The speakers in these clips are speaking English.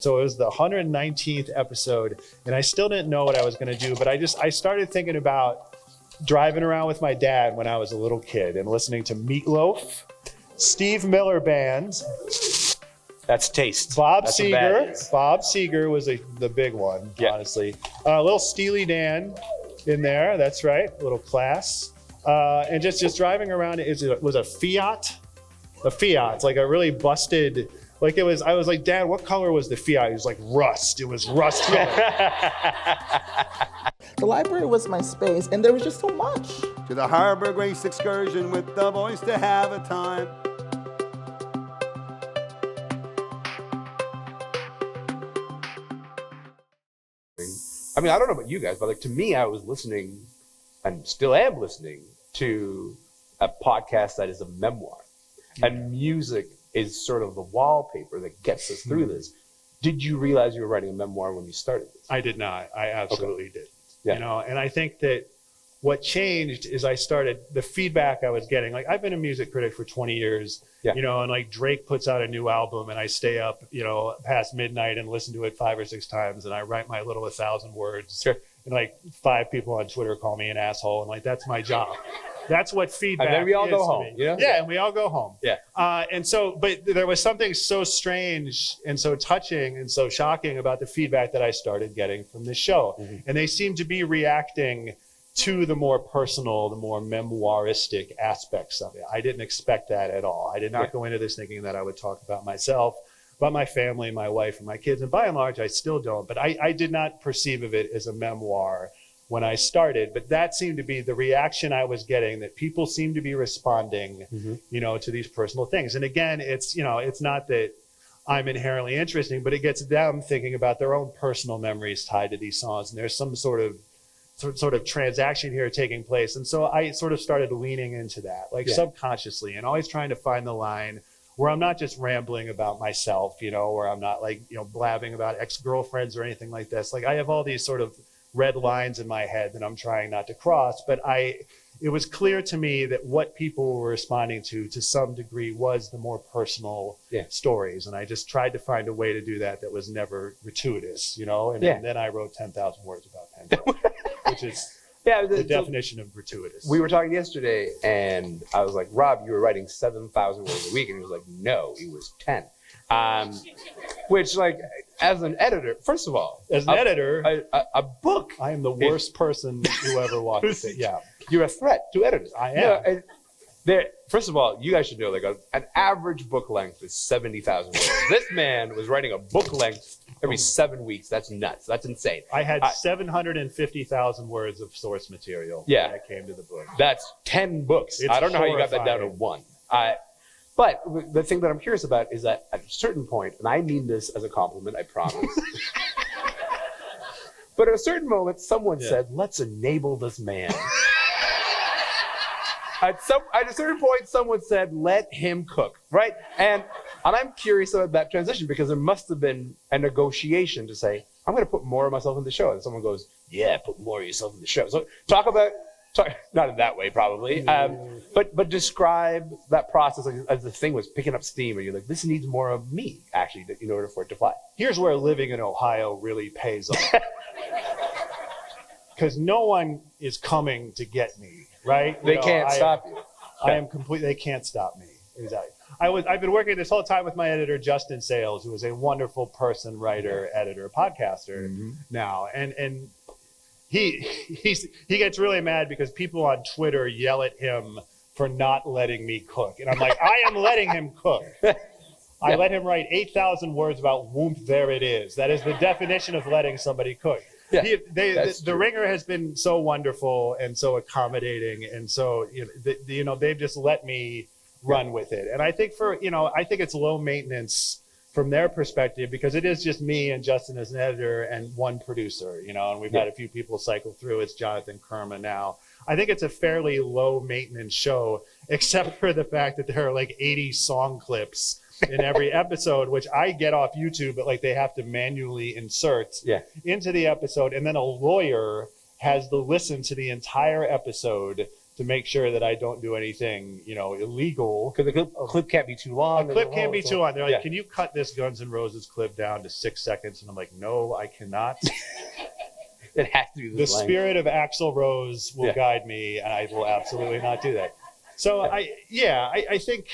So it was the 119th episode, and I still didn't know what I was going to do, but I started thinking about driving around with my dad when I was a little kid and listening to Meatloaf, Steve Miller Band. That's taste. Bob That's Seger. Bob Seger was the big one, honestly. A little Steely Dan in there. That's right. A little Class. And just driving around. It was a Fiat. A Fiat. It's like a really busted. Like it was. I was like, Dad, what color was the Fiat? He was like, rust. It was rust color. The library was my space, and there was just so much. To the Harbor Grace excursion with the boys to have a time. I mean, I don't know about you guys, but like to me, I was listening, and still am listening to a podcast that is a memoir, and music is sort of the wallpaper that gets us through this. Did you realize you were writing a memoir when you started this? I did not. I absolutely did. Yeah. You know, and I think that what changed is I started the feedback I was getting. Like I've been a music critic for 20 years, you know, and like Drake puts out a new album and I stay up, you know, past midnight and listen to it 5 or 6 times. And I write my little 1,000 words. Sure. And like 5 people on Twitter call me an asshole. And like, that's my job. That's what feedback is. And then we all go home. You know? Yeah, and we all go home. Yeah. And so, but there was something so strange and so touching and so shocking about the feedback that I started getting from this show. Mm-hmm. And they seemed to be reacting to the more personal, the more memoiristic aspects of it. I didn't expect that at all. I did not go into this thinking that I would talk about myself, about my family, my wife, and my kids. And by and large, I still don't. But I did not perceive of it as a memoir when I started, but that seemed to be the reaction I was getting, that people seem to be responding, you know, to these personal things. And again, it's, you know, it's not that I'm inherently interesting, but it gets them thinking about their own personal memories tied to these songs. And there's some sort of transaction here taking place. And so I sort of started leaning into that, like subconsciously, and always trying to find the line where I'm not just rambling about myself, you know, where I'm not like, you know, blabbing about ex-girlfriends or anything like this. Like I have all these sort of red lines in my head that I'm trying not to cross, but it was clear to me that what people were responding to some degree was the more personal stories. And I just tried to find a way to do that was never gratuitous, you know, and then I wrote 10,000 words about Pandora, which is the definition of gratuitous. We were talking yesterday and I was like, Rob, you were writing 7,000 words a week. And he was like, no, it was 10. Which, like, as an editor, first of all, a book. I am the worst person who ever walked it. Yeah, you're a threat to editors. I am. You know, first of all, you guys should know, like, an average book length is 70,000 words. This man was writing a book length every 7 weeks. That's nuts. That's insane. I had 750,000 words of source material when I came to the book. That's 10 books. I don't know how you got that down to 1. But the thing that I'm curious about is that at a certain point, and I mean this as a compliment, I promise. But at a certain moment, someone said, let's enable this man. At a certain point, someone said, let him cook, right? And I'm curious about that transition because there must have been a negotiation to say, I'm going to put more of myself in the show. And someone goes, yeah, put more of yourself in the show. So talk, not in that way, probably, but describe that process as the thing was picking up steam, and you're like, this needs more of me, actually, in order for it to fly. Here's where living in Ohio really pays off. Because no one is coming to get me, right? They can't stop you. They can't stop me. Exactly. I've been working this whole time with my editor, Justin Sales, who is a wonderful person, writer, editor, podcaster now. And he gets really mad because people on Twitter yell at him for not letting me cook. And I'm like, I am letting him cook. I let him write 8,000 words about whoomp, there it is. That is the definition of letting somebody cook. Yeah, the Ringer has been so wonderful and so accommodating. And so, they've just let me run with it. And I think I think it's low maintenance from their perspective, because it is just me and Justin as an editor and one producer, and we've had a few people cycle through. It's Jonathan Kerma now. I think it's a fairly low maintenance show, except for the fact that there are like 80 song clips in every episode, which I get off YouTube, but like they have to manually insert into the episode. And then a lawyer has to listen to the entire episode to make sure that I don't do anything, illegal. Because the clip can't be too long. The clip can't be too long. They're like, Yeah. can you cut this Guns N' Roses clip down to 6 seconds? And I'm like, no, I cannot. It has to be The this length. spirit of Axl Rose will Yeah. guide me, and I will absolutely not do that. So I think,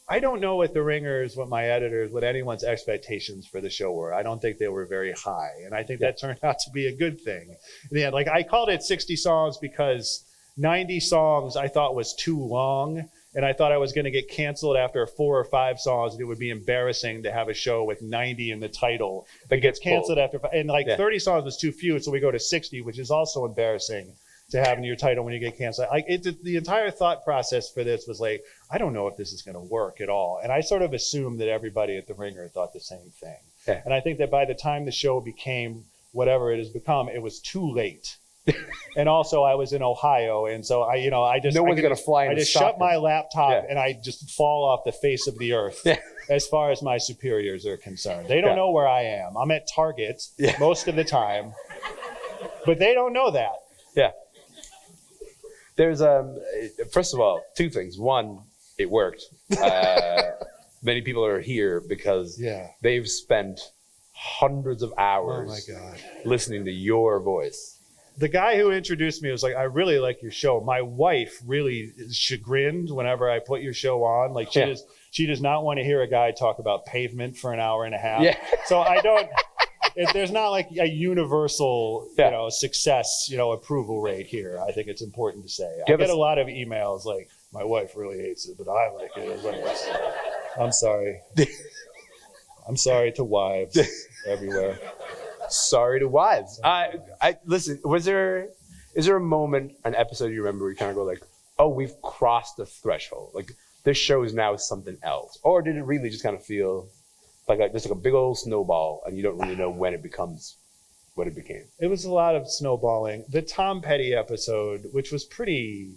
I don't know what what my editors, what anyone's expectations for the show were. I don't think they were very high. And I think that turned out to be a good thing. In the end, like I called it 60 songs because 90 songs I thought was too long. And I thought I was going to get canceled after 4 or 5 songs, and it would be embarrassing to have a show with 90 in the title that gets canceled after 5. And 30 songs was too few, so we go to 60, which is also embarrassing to have in your title when you get canceled. The entire thought process for this was like, I don't know if this is going to work at all. And I sort of assumed that everybody at the Ringer thought the same thing. Yeah. And I think that by the time the show became whatever it has become, it was too late. And also I was in Ohio, and so I just no one's gonna fly. I just shut my laptop and I just fall off the face of the earth. As far as my superiors are concerned, they don't know where I am. I'm at Target most of the time, but they don't know that. Yeah. There's first of all, 2 things. One, it worked. Many people are here because they've spent hundreds of hours listening to your voice. The guy who introduced me was like, I really like your show. My wife really is chagrined whenever I put your show on. Like she does not want to hear a guy talk about pavement for an hour and a half. Yeah. So I don't, there's not like a universal, success, approval rate here. I think it's important to say. I get a lot of emails like, my wife really hates it, but I like it. It's like, I'm sorry. I'm sorry to wives everywhere. Sorry to wives. I listen. Is there a moment, an episode you remember where you kind of go like, oh, we've crossed the threshold. Like this show is now something else, or did it really just kind of feel like just like a big old snowball, and you don't really know when it becomes what it became? It was a lot of snowballing. The Tom Petty episode, which was pretty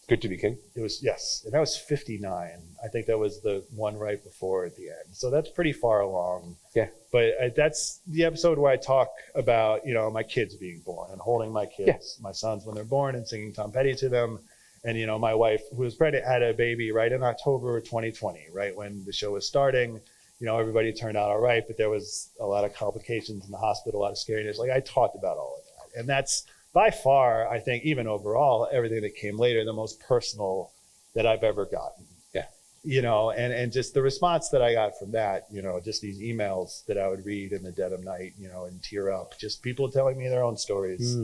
Good to be king. It was, yes, and that was 59. I think that was the one right before at the end. So that's pretty far along. Yeah. But that's the episode where I talk about, my kids being born and holding my kids, my sons when they're born, and singing Tom Petty to them. And, my wife, who was pregnant, had a baby right in October 2020, right when the show was starting. Everybody turned out all right, but there was a lot of complications in the hospital, a lot of scariness. Like I talked about all of that. And that's by far, I think, even overall, everything that came later, the most personal that I've ever gotten. Yeah. And just the response that I got from that, just these emails that I would read in the dead of night, and tear up, just people telling me their own stories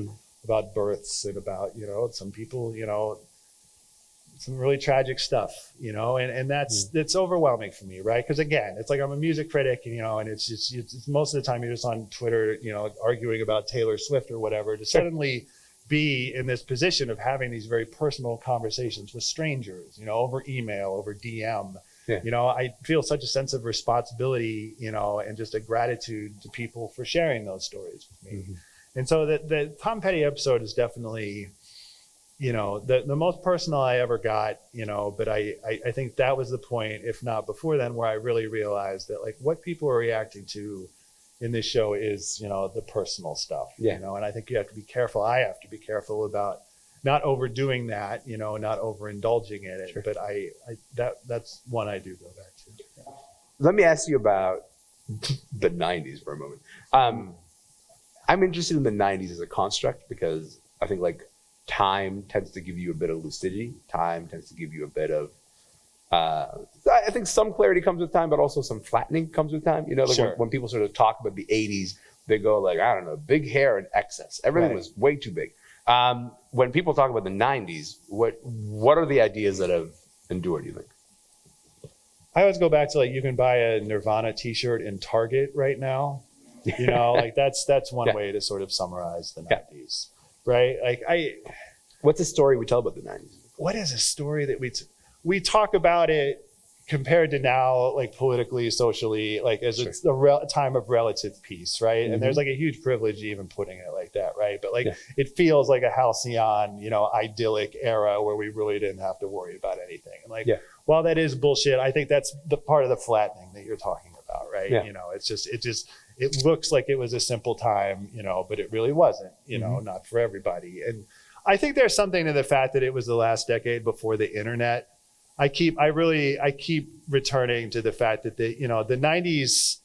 about births and about, some people, some really tragic stuff, and that's overwhelming for me, right? Because again, it's like I'm a music critic, and it's just it's most of the time you're just on Twitter, arguing about Taylor Swift or whatever, to suddenly be in this position of having these very personal conversations with strangers, over email, over DM. Yeah. I feel such a sense of responsibility, and just a gratitude to people for sharing those stories with me. Mm-hmm. And so the Tom Petty episode is definitely, the most personal I ever got, but I think that was the point, if not before then, where I really realized that like what people are reacting to in this show is, the personal stuff, and I think you have to be careful. I have to be careful about not overdoing that, not overindulging in it. Sure. But that's one I do go back to. Yeah. Let me ask you about the 90s for a moment. I'm interested in the 90s as a construct because I think like time tends to give you a bit of lucidity. Time tends to give you a bit of, I think some clarity comes with time, but also some flattening comes with time. Like sure. when people sort of talk about the 80s, they go like, I don't know, big hair and excess. Everything was way too big. When people talk about the 90s, what are the ideas that have endured, you think? I always go back to like, you can buy a Nirvana t-shirt in Target right now. Like that's one way to sort of summarize the 90s. Right? Like what's a story we tell about the 90s? What is a story that we talk about it compared to now, like politically, socially, like as it's a time of relative peace, right? Mm-hmm. And there's like a huge privilege even putting it like that, right? But like it feels like a halcyon, idyllic era where we really didn't have to worry about anything. And like while that is bullshit, I think that's the part of the flattening that you're talking about, right? Yeah. It looks like it was a simple time, but it really wasn't, not for everybody. And I think there's something to the fact that it was the last decade before the internet. I keep returning to the fact that the 90s,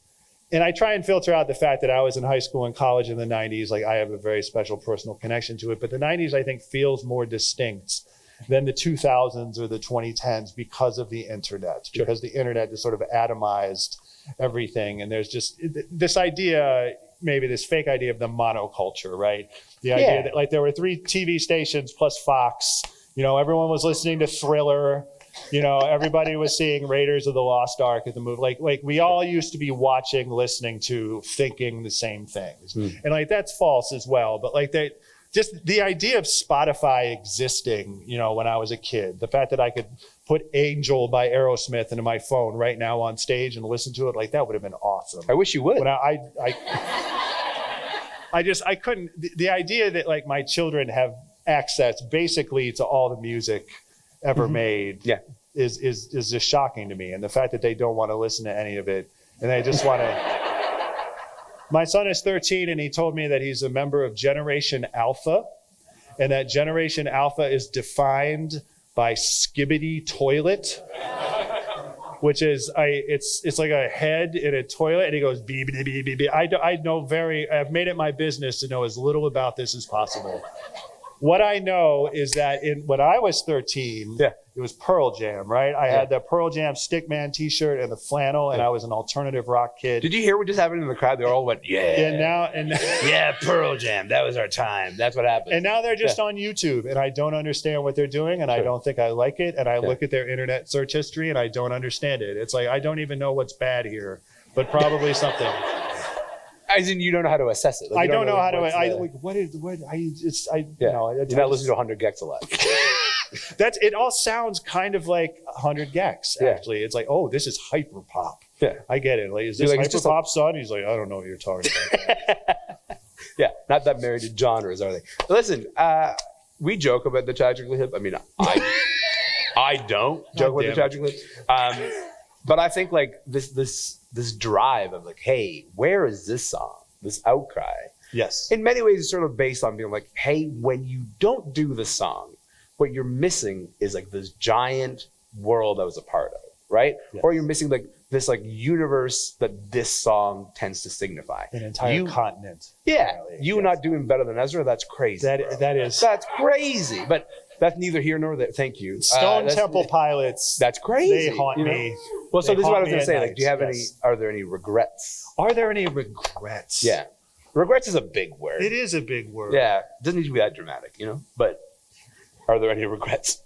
and I try and filter out the fact that I was in high school and college in the 90s. Like, I have a very special personal connection to it, but the 90s, I think, feels more distinct than the 2000s or the 2010s because of the internet, because the internet just sort of atomized everything. And there's just this idea, maybe this fake idea of the monoculture, right? The idea that like there were 3 TV stations plus Fox, everyone was listening to Thriller, everybody was seeing Raiders of the Lost Ark at the movie. Like we all used to be watching, listening to, thinking the same things. And like, that's false as well. But like just the idea of Spotify existing, when I was a kid, the fact that I could put Angel by Aerosmith into my phone right now on stage and listen to it, like that would have been awesome. I wish you would. When I couldn't, the idea that like my children have access basically to all the music ever made is just shocking to me. And the fact that they don't want to listen to any of it and they just want to. My son is 13 and he told me that he's a member of Generation Alpha, and that Generation Alpha is defined by Skibbity Toilet, which is it's like a head in a toilet and he goes beep beep beep beep. I've made it my business to know as little about this as possible. What I know is that when I was 13, it was Pearl Jam, right? I had the Pearl Jam Stickman t-shirt and the flannel, and I was an alternative rock kid. Did you hear what just happened in the crowd? They all went, yeah, Pearl Jam. That was our time. That's what happened. And now they're just on YouTube, and I don't understand what they're doing, and I don't think I like it. And I look at their internet search history, and I don't understand it. It's like, I don't even know what's bad here, but probably something. As in, you don't know how to assess it. Like, I don't know how to. You're not listening to 100 gex a lot. It all sounds kind of like 100 gex, actually. It's like, oh, this is hyper pop. Yeah. I get it. Like, is this hyper pop, son? He's like, I don't know what you're talking about. Yeah, not that married to genres, are they? Listen, we joke about the Tragically Hip. I mean, I don't joke about the Tragically Hip. But I think like this drive of like, hey, where is this song? This outcry. Yes. In many ways, it's sort of based on being like, hey, when you don't do the song, what you're missing is like this giant world I was a part of, right? Yes. Or you're missing like this like universe that this song tends to signify. An entire continent. Yeah. Really. You not doing better than Ezra, that's crazy. That's crazy. But that's neither here nor there. Thank you. Stone Temple Pilots. That's crazy. They haunt me. Well, so this is what I was going to say. Like, do you have are there any regrets? Are there any regrets? Yeah. Regrets is a big word. It is a big word. Yeah. It doesn't need to be that dramatic, But are there any regrets?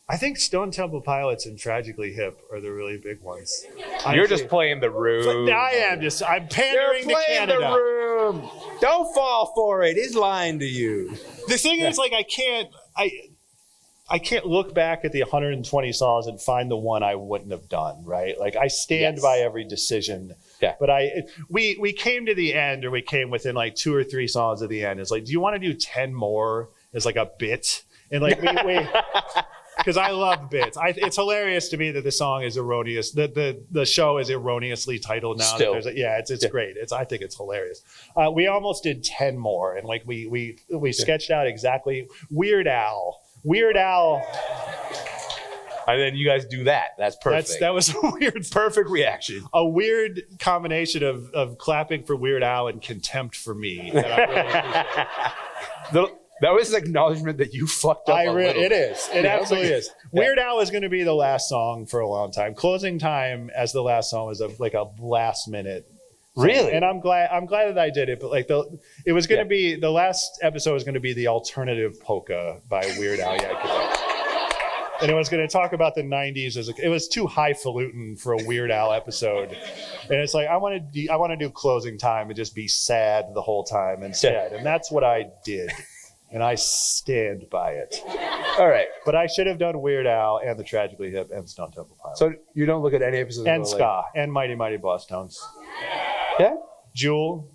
I think Stone Temple Pilots and Tragically Hip are the really big ones. You're just playing the room. I'm pandering to Canada. You're playing the room. Don't fall for it. He's lying to you. The thing is, like, I can't look back at the 120 songs and find the one I wouldn't have done, right? Like, I stand by every decision. Yeah. But we came to the end, or we came within like 2 or 3 songs of the end. It's like, do you want to do 10 more as like a bit? And like we because I love bits. It's hilarious to me that the song is erroneous. The show is erroneously titled now. Still. It's great. I think it's hilarious. We almost did 10 more, and like we sketched out exactly Weird Al. And then you guys do that. That's perfect. That was a weird, perfect reaction. A weird combination of clapping for Weird Al and contempt for me. That I really appreciate. That was an acknowledgement that you fucked up a little. It is. It absolutely is. Yeah. Weird Al is going to be the last song for a long time. Closing Time as the last song was like a last minute. Really? And I'm glad that I did it. But like it was going to be, the last episode was going to be the alternative polka by Weird Al Yankovic. And it was going to talk about the 90s it was too highfalutin for a Weird Al episode. And it's like, I want to do Closing Time and just be sad the whole time instead. And that's what I did. And I stand by it. All right. But I should have done Weird Al and the Tragically Hip and Stone Temple Pilots. So you don't look at any episodes and ska and Mighty Mighty Boss Tones. Yeah? Jewel.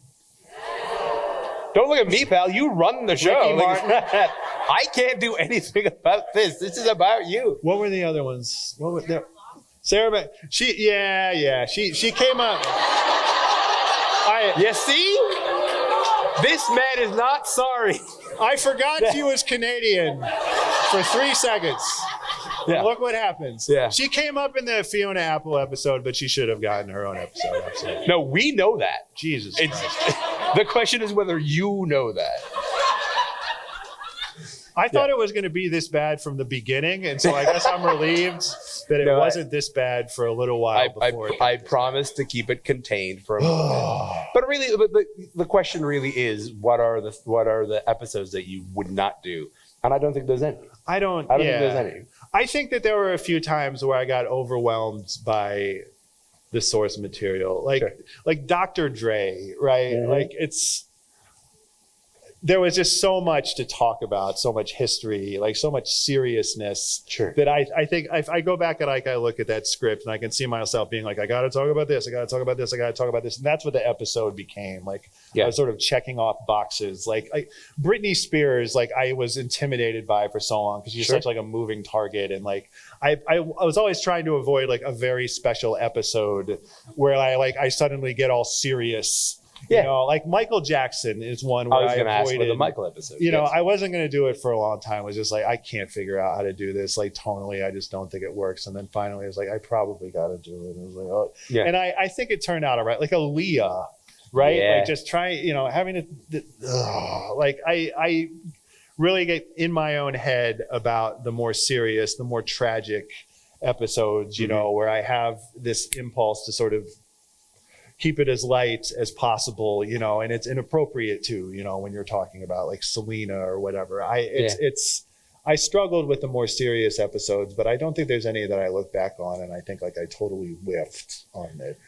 Don't look at me, pal. You run the show. I can't do anything about this. This is about you. What were the other ones? What were there? Sarah, she came up. You see? This man is not sorry. I forgot she was Canadian for 3 seconds. Yeah. Look what happens. Yeah. She came up in the Fiona Apple episode, but she should have gotten her own episode. Absolutely. No, we know that. Jesus It's, Christ. the question is whether you know that. I thought it was going to be this bad from the beginning, and so I guess I'm relieved that it wasn't this bad for a little while before. I promised to keep it contained for a moment. But really, the question really is, what are the episodes that you would not do? And I don't think there's any. I don't think there's any. I think that there were a few times where I got overwhelmed by the source material, like Dr. Dre, right? Mm-hmm. Like there was just so much to talk about, so much history, like so much seriousness that I think if I go back and I look at that script and I can see myself being like, I got to talk about this, I got to talk about this, I got to talk about this. And that's what the episode became. Like I was sort of checking off boxes. Like Britney Spears, like I was intimidated by for so long because she's such like a moving target. And like, I was always trying to avoid like a very special episode where I suddenly get all serious. You know, like Michael Jackson is one where I was going to ask for the Michael episode. You know, I wasn't going to do it for a long time. It was just like, I can't figure out how to do this. Like tonally, I just don't think it works. And then finally, I was like, I probably got to do it. And I was like, oh, and I think it turned out all right. Like Aaliyah, right? Yeah. Like just trying, you know, having to, like I really get in my own head about the more serious, the more tragic episodes, you know, where I have this impulse to sort of keep it as light as possible, you know, and it's inappropriate too, you know, when you're talking about like Selena or whatever. I struggled with the more serious episodes, but I don't think there's any that I look back on and I think like I totally whiffed on it.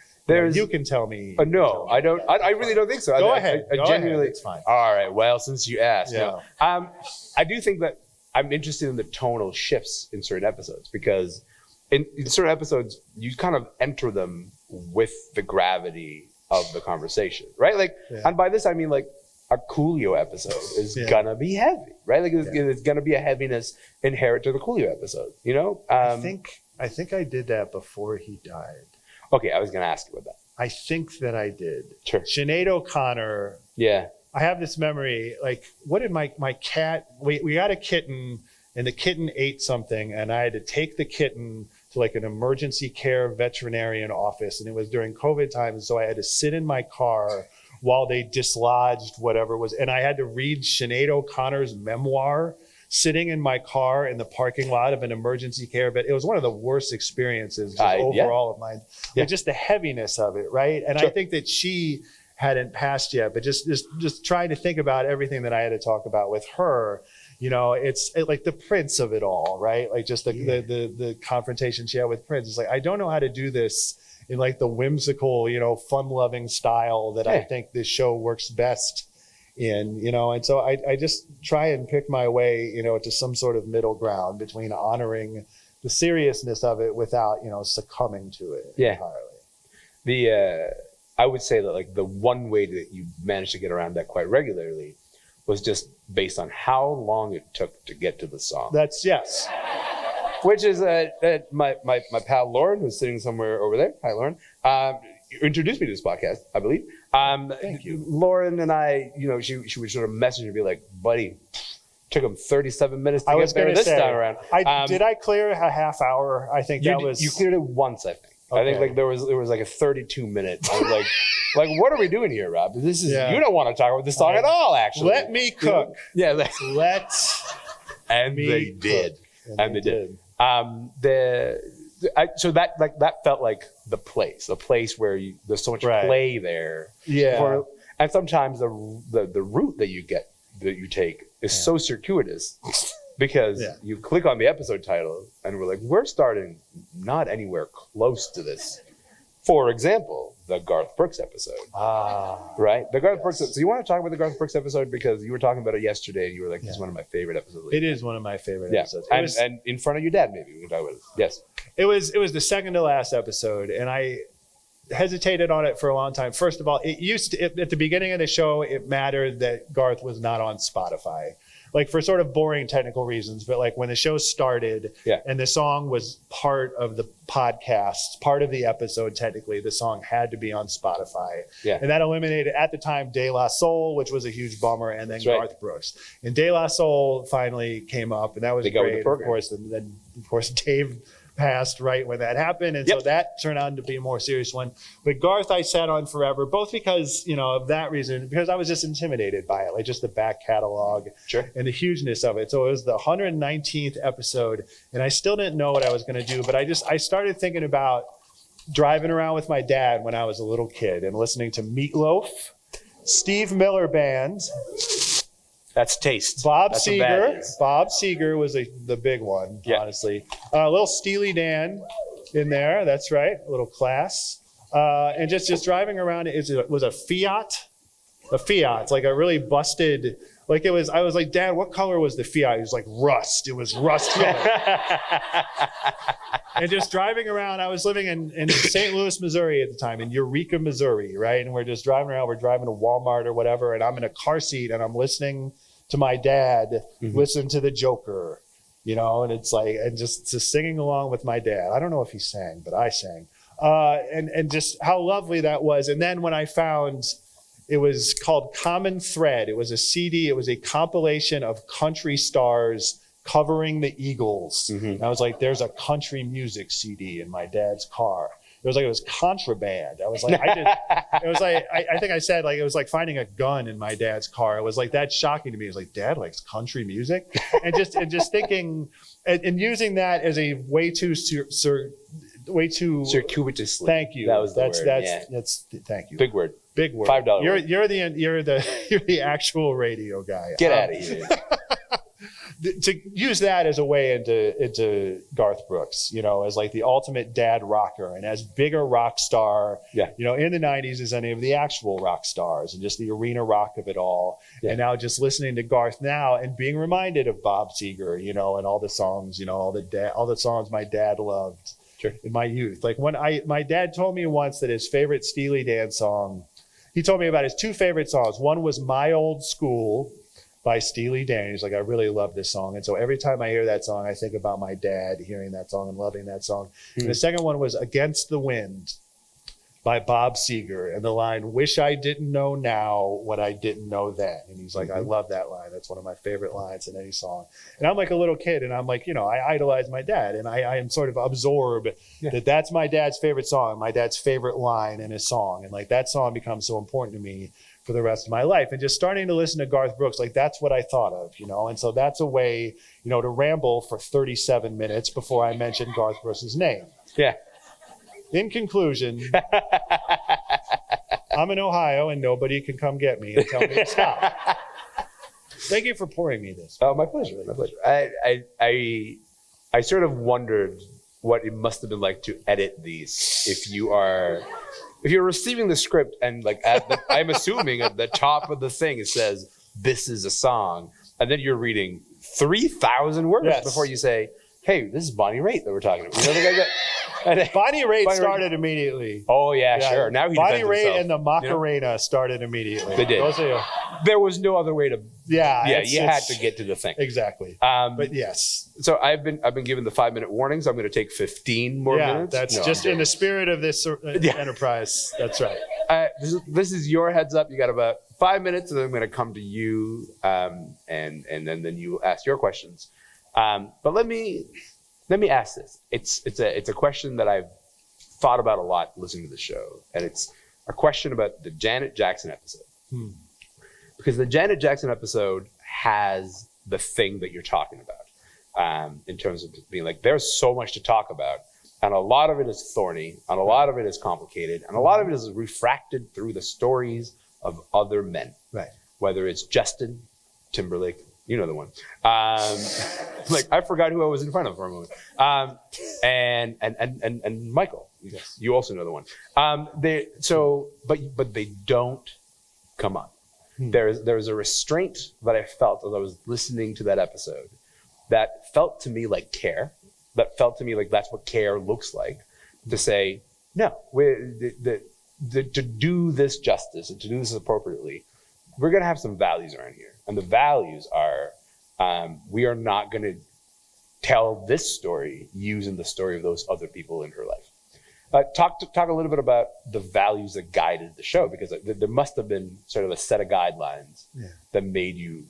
You can tell me. No, I don't. I really don't think so. Go ahead. I genuinely. It's fine. All right. Well, since you asked, Yeah. no. I do think that I'm interested in the tonal shifts in certain episodes because in certain episodes you kind of enter them with the gravity of the conversation, right? Like, and by this I mean like a Coolio episode is gonna be heavy, right? Like it's gonna be a heaviness inherent to the Coolio episode, you know? I think I did that before he died. Okay, I was gonna ask you about that. I think that I did. Sure. Sinead O'Connor. Yeah. I have this memory, like, what did my cat, we got a kitten and the kitten ate something and I had to take the kitten to like an emergency care veterinarian office. And it was during COVID time. And so I had to sit in my car while they dislodged whatever it was. And I had to read Sinead O'Connor's memoir sitting in my car in the parking lot of an emergency care vet. It was one of the worst experiences overall of mine. Like just the heaviness of it, right? And I think that she hadn't passed yet, but just trying to think about everything that I had to talk about with her. You know, it's like the Prince of it all, right? Like just the confrontation she had with Prince. It's like, I don't know how to do this in like the whimsical, you know, fun-loving style that I think this show works best in, you know? And so I just try and pick my way, you know, to some sort of middle ground between honoring the seriousness of it without, you know, succumbing to it entirely. I would say that like the one way that you managed to get around that quite regularly was just based on how long it took to get to the song. Which is my pal Lauren, who's sitting somewhere over there. Hi, Lauren. Introduced me to this podcast, I believe. Thank you. Lauren and I, you know, she would sort of message and be like, buddy, took him 37 minutes to get there this time around. Did I clear a half hour? I think you cleared it once, I think. Okay. I think like there was like a 32-minute. I was like, what are we doing here, Rob? This is you don't want to talk about this song at all, actually. Let me cook. Yeah, and they did. And they did. So that felt like the place where there's so much play there. Yeah. And sometimes the route that you take is so circuitous because you click on the episode title and we're like, we're starting not anywhere close to this. For example, the Garth Brooks episode. Right? The Garth Brooks. So you want to talk about the Garth Brooks episode because you were talking about it yesterday and you were like, this is one of my favorite episodes. It is one of my favorite episodes. And in front of your dad, maybe we can talk about it. Yes. It was the second to last episode, and I hesitated on it for a long time. First of all, it used to, at the beginning of the show, it mattered that Garth was not on Spotify. like for sort of boring technical reasons, but like when the show started and the song was part of the podcast, part of the episode, technically the song had to be on Spotify. Yeah. And that eliminated at the time De La Soul, which was a huge bummer, and then Garth Brooks. And De La Soul finally came up, and that was great, of course. And then of course Dave passed right when that happened, and so that turned out to be a more serious one. But Garth I sat on forever, both because, you know, of that reason, because I was just intimidated by it, like just the back catalog and the hugeness of it. So it was the 119th episode, and I still didn't know what I was going to do, but I started thinking about driving around with my dad when I was a little kid and listening to Meatloaf, Steve Miller Band. That's taste. Bob Seger was the big one, honestly. A little Steely Dan in there. That's right. A little class. And just driving around. It was a Fiat. A Fiat. It's like a really busted. Like it was. I was like, Dad, what color was the Fiat? He was like, rust. It was rust color. And just driving around. I was living in St. Louis, Missouri at the time, in Eureka, Missouri, right? And we're just driving around. We're driving to Walmart or whatever, and I'm in a car seat and I'm listening to my dad listen to the Joker, you know, and it's like, and just singing along with my dad. I don't know if he sang, but I sang. And just how lovely that was. And then when I found, it was called Common Thread. It was a CD. It was a compilation of country stars covering the Eagles. And I was like, there's a country music CD in my dad's car. It was contraband. I was like, I think I said, like, it was like finding a gun in my dad's car. It was like, that's shocking to me. It was like, Dad likes country music? And just thinking and using that as a way too circuitously. Thank you. That was the word. That's thank you. Big word. Big word. $5 word. You're the actual radio guy. Get out of here. To use that as a way into Garth Brooks, you know, as like the ultimate dad rocker and as big a rock star, you know, in the 90s as any of the actual rock stars, and just the arena rock of it all. And now just listening to Garth now and being reminded of Bob Seger, you know, and all the songs, you know, all the songs my dad loved in my youth. Like when my dad told me once that his favorite Steely Dan song, he told me about his two favorite songs. One was My Old School by Steely Dan. He's like, I really love this song. And so every time I hear that song, I think about my dad hearing that song and loving that song. And the second one was Against the Wind by Bob Seger. And the line, wish I didn't know now what I didn't know then. And he's like, I love that line. That's one of my favorite lines in any song. And I'm like a little kid, and I'm like, you know, I idolize my dad, and I am sort of absorbed that that's my dad's favorite song, my dad's favorite line in his song. And like that song becomes so important to me for the rest of my life. And just starting to listen to Garth Brooks, like that's what I thought of, you know. And so that's a way, you know, to ramble for 37 minutes before I mention Garth Brooks' name. In conclusion, I'm in Ohio and nobody can come get me and tell me to stop. Thank you for pouring me this. Oh, my pleasure. My pleasure. I sort of wondered what it must have been like to edit these if you're receiving the script and like I'm assuming at the top of the thing it says this is a song, and then you're reading 3,000 words before you say, hey, this is Bonnie Raitt that we're talking about. You know, the guy Bonnie Raitt started immediately. Oh yeah, sure. Now he Bonnie defends Raitt himself, and the Macarena started immediately. They did. There was no other way to. You had to get to the thing. Exactly. But yes. So I've been given the 5-minute warnings. I'm going to take 15 more minutes. That's just in the spirit of this enterprise. That's right. This is your heads up. You got about 5 minutes, and then I'm going to come to you, and then you ask your questions. But let me ask this. It's a question that I've thought about a lot listening to the show, and it's a question about the Janet Jackson episode. Because the Janet Jackson episode has the thing that you're talking about, in terms of being like, there's so much to talk about, and a lot of it is thorny, and a lot of it is complicated, and a lot of it is refracted through the stories of other men. Right. Whether it's Justin Timberlake, you know the one. Like I forgot who I was in front of for a moment. And Michael. Yes. You also know the one. But they don't come up. There's a restraint that I felt as I was listening to that episode that felt to me like care. That felt to me like that's what care looks like. To say, no, to do this justice and to do this appropriately, we're going to have some values around here. And the values are we are not going to tell this story using the story of those other people in her life. Talk a little bit about the values that guided the show, because there must have been sort of a set of guidelines that made you,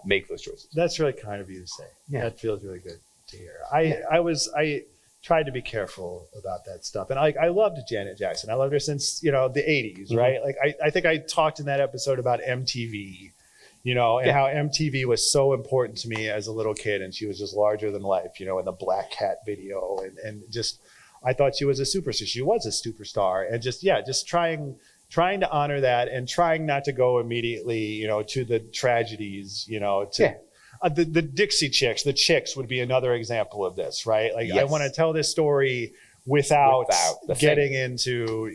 make those choices. That's really kind of you to say. Yeah. That feels really good to hear. I tried to be careful about that stuff. And I loved Janet Jackson. I loved her since, the 80s, right? Like, I think I talked in that episode about MTV, and how MTV was so important to me as a little kid. And she was just larger than life, in the Black Cat video. And just, I thought she was a superstar. She was a superstar. And just trying to honor that and trying not to go immediately, to the tragedies, the Dixie Chicks, the Chicks would be another example of this, right? Like, I want to tell this story without getting into,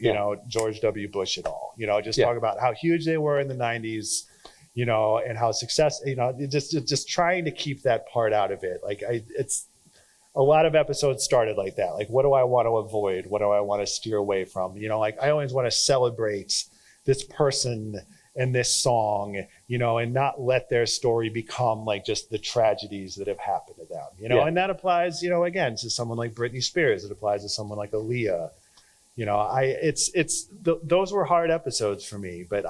George W. Bush at all, talk about how huge they were in the 90s, and how just trying to keep that part out of it. Like, it's a lot of episodes started like that. Like, what do I want to avoid? What do I want to steer away from? I always want to celebrate this person and this song, and not let their story become like just the tragedies that have happened to them, and that applies, again, to someone like Britney Spears. It applies to someone like Aaliyah. Those were hard episodes for me, but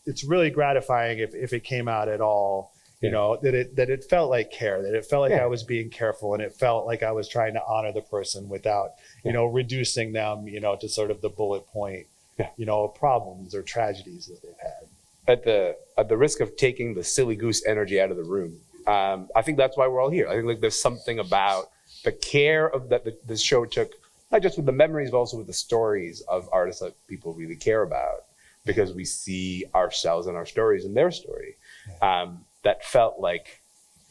it's really gratifying if it came out at all, that it felt like care, that it felt like I was being careful, and it felt like I was trying to honor the person without, reducing them, to sort of the bullet point, problems or tragedies that they've had. At the risk of taking the silly goose energy out of the room, I think that's why we're all here. I think like there's something about the care of that the show took, not just with the memories, but also with the stories of artists that people really care about, because we see ourselves and our stories in their story. That felt like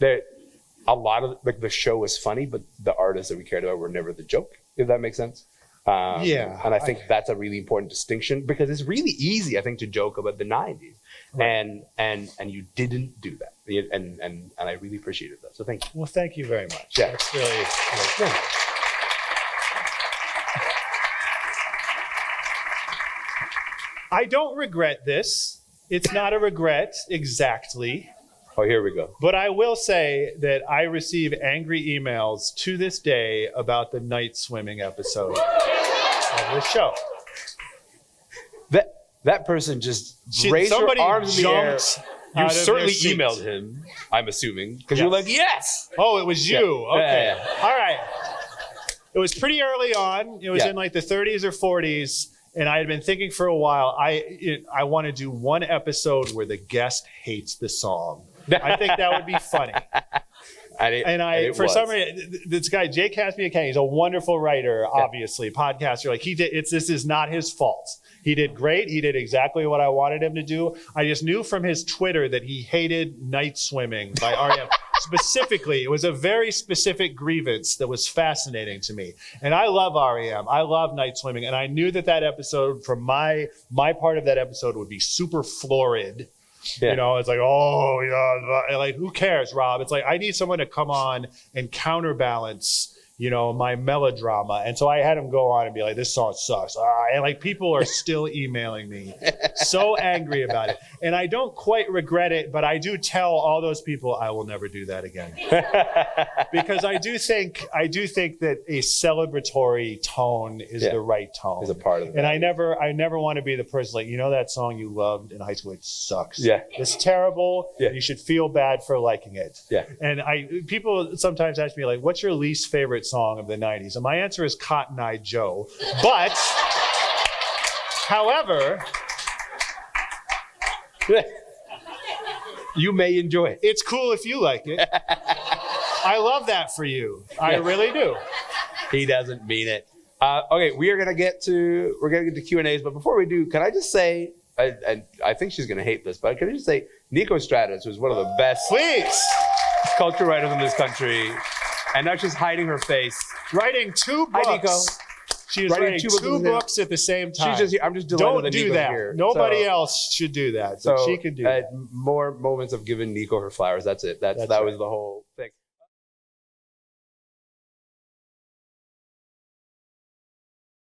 a lot of the show was funny, but the artists that we cared about were never the joke, if that makes sense. And I think that's a really important distinction, because it's really easy, I think, to joke about the 90s. Right. And you didn't do that. And I really appreciated that. So thank you. Well, thank you very much. Yeah. That's really I don't regret this. It's not a regret exactly. Oh, here we go. But I will say that I receive angry emails to this day about the night swimming episode of the show. That person just raised her arms in the air. You certainly emailed him, I'm assuming, because you're like, yes. Oh, it was you. Yeah. Okay. Yeah. All right. It was pretty early on. It was in like the 30s or 40s. And I had been thinking for a while, I want to do one episode where the guest hates the song. I think that would be funny. For some reason, this guy, Jay Caspian, he's a wonderful writer, obviously, podcaster. Like this is not his fault. He did great. He did exactly what I wanted him to do. I just knew from his Twitter that he hated Night Swimming by R.E.M. Specifically, it was a very specific grievance that was fascinating to me. And I love R.E.M. I love Night Swimming. And I knew that episode, from my part of that episode, would be super florid. Yeah. It's like, like, who cares, Rob? It's like, I need someone to come on and counterbalance, my melodrama. And so I had him go on and be like, this song sucks. And like, people are still emailing me so angry about it. And I don't quite regret it, but I do tell all those people I will never do that again. Because I do think that a celebratory tone is the right tone. Is a part of it. And I never want to be the person like, that song you loved in high school, it sucks. Yeah. It's terrible. Yeah. You should feel bad for liking it. Yeah. And people sometimes ask me like, what's your least favorite song of the 90s? And my answer is Cotton Eye Joe. But, however, you may enjoy it. It's cool if you like it. I love that for you. I really do. He doesn't mean it. Okay, we're gonna get to Q&As, but before we do, can I just say, and I think she's gonna hate this, but can I just say, Nico Stratus was one of the best culture writers in this country, and now she's hiding her face. Writing 2 books. Hi, Nico. She is writing two books at the same time. I'm just delighted Don't do that. Here. Nobody else should do that. So she can do that. More moments of giving Nico her flowers. That's it. That was the whole thing.